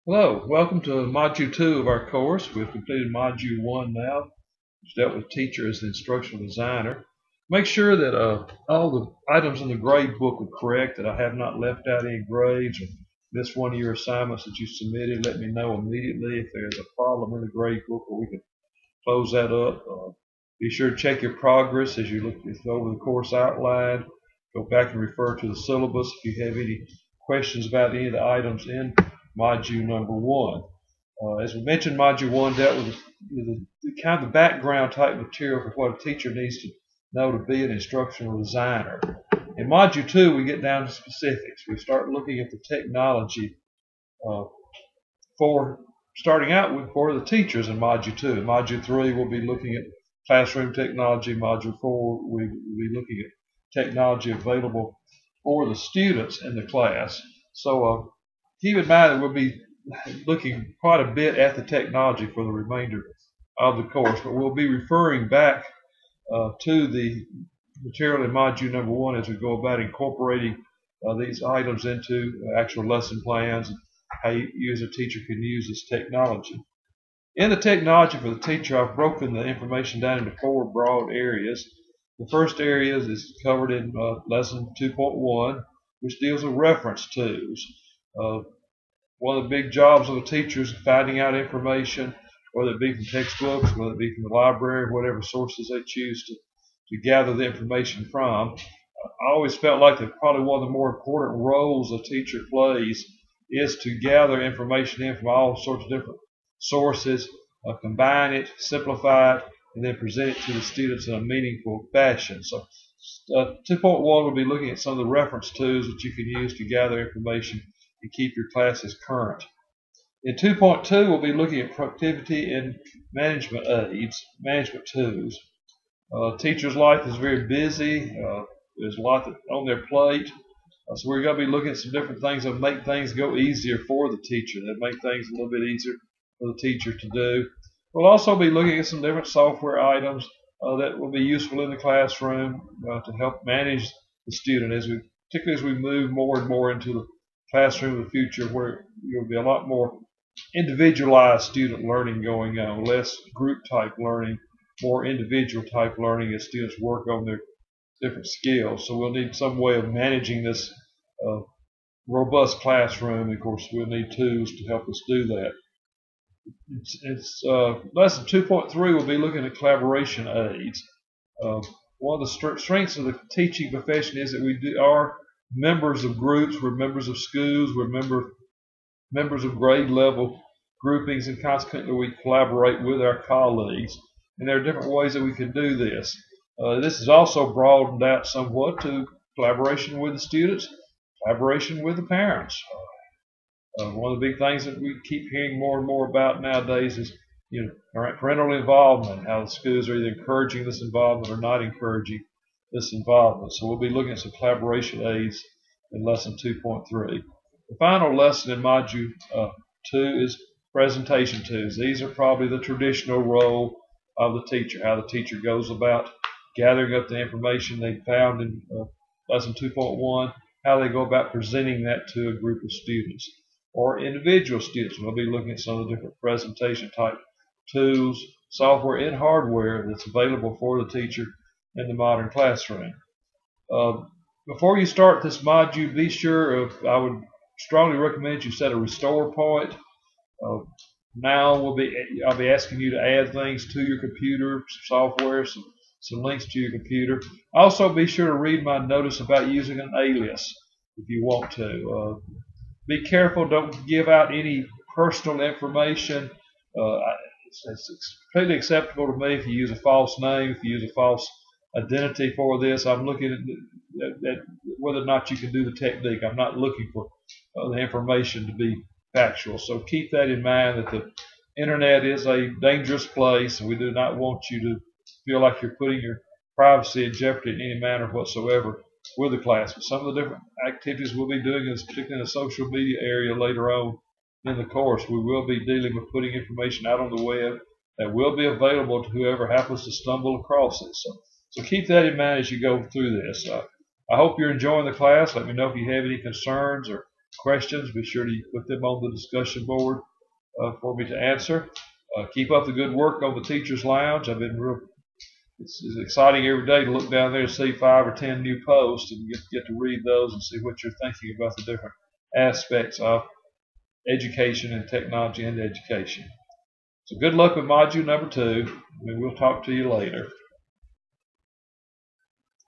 Hello, welcome to Module 2 of our course. We've completed Module 1 now, which dealt with teacher as the instructional designer. Make sure that all the items in the grade book are correct, that I have not left out any grades or missed one of your assignments that you submitted. Let me know immediately if there's a problem in the grade book, or we can close that up. Be sure to check your progress as you look over the course outline. Go back and refer to the syllabus if you have any questions about any of the items in Module number 1. As we mentioned, Module 1 dealt with the kind of the background type material for what a teacher needs to know to be an instructional designer. In Module 2, we get down to specifics. We start looking at the technology for starting out with for the teachers in Module 2. In Module 3, we'll be looking at classroom technology. Module 4, we'll be looking at technology available for the students in the class. So keep in mind that we'll be looking quite a bit at the technology for the remainder of the course, but we'll be referring back to the material in Module number 1 as we go about incorporating these items into actual lesson plans and how you as a teacher can use this technology. In the technology for the teacher, I've broken the information down into 4 broad areas. The first area is covered in lesson 2.1, which deals with reference tools. One of the big jobs of a teacher is finding out information, whether it be from textbooks, whether it be from the library, whatever sources they choose to gather the information from. I always felt like that probably one of the more important roles a teacher plays is to gather information in from all sorts of different sources, combine it, simplify it, and then present it to the students in a meaningful fashion. So 2.1 will be looking at some of the reference tools that you can use to gather information and keep your classes current. In 2.2, we'll be looking at productivity and management aids, management tools. Teacher's life is very busy. There's a lot on their plate. So we're going to be looking at some different things that make things go easier for the teacher, that make things a little bit easier for the teacher to do. We'll also be looking at some different software items that will be useful in the classroom to help manage the student, particularly as we move more and more into the classroom of the future, where there will be a lot more individualized student learning going on, less group type learning, more individual type learning as students work on their different skills. So we'll need some way of managing this robust classroom. Of course, we'll need tools to help us do that. Lesson 2.3 will be looking at collaboration aids. One of the strengths of the teaching profession is that we are members of groups, we're members of schools, we're members of grade level groupings, and consequently we collaborate with our colleagues. And there are different ways that we can do this. This is also broadened out somewhat to collaboration with the students, collaboration with the parents. One of the big things that we keep hearing more and more about nowadays is parental involvement, how the schools are either encouraging this involvement or not encouraging this involvement. So we'll be looking at some collaboration aids in lesson 2.3. The final lesson in Module 2 is presentation tools. These are probably the traditional role of the teacher, how the teacher goes about gathering up the information they found in lesson 2.1, how they go about presenting that to a group of students or individual students. We'll be looking at some of the different presentation type tools, software and hardware that's available for the teacher in the modern classroom. Before you start this module, be sure I would strongly recommend you set a restore point. Now I'll be asking you to add things to your computer, some software, some links to your computer. Also be sure to read my notice about using an alias if you want to. Be careful, don't give out any personal information. It's completely acceptable to me if you use a false name, if you use a false identity for this. I'm looking at whether or not you can do the technique. I'm not looking for the information to be factual. So keep that in mind, that the internet is a dangerous place, and we do not want you to feel like you're putting your privacy in jeopardy in any manner whatsoever with the class. But some of the different activities we'll be doing, particularly in the social media area later on in the course, we will be dealing with putting information out on the web that will be available to whoever happens to stumble across it. So keep that in mind as you go through this. I hope you're enjoying the class. Let me know if you have any concerns or questions, be sure to put them on the discussion board for me to answer. Keep up the good work on the Teachers Lounge. It's exciting every day to look down there and see 5 or 10 new posts and get to read those and see what you're thinking about the different aspects of education and technology and education. So good luck with module number 2, and we'll talk to you later.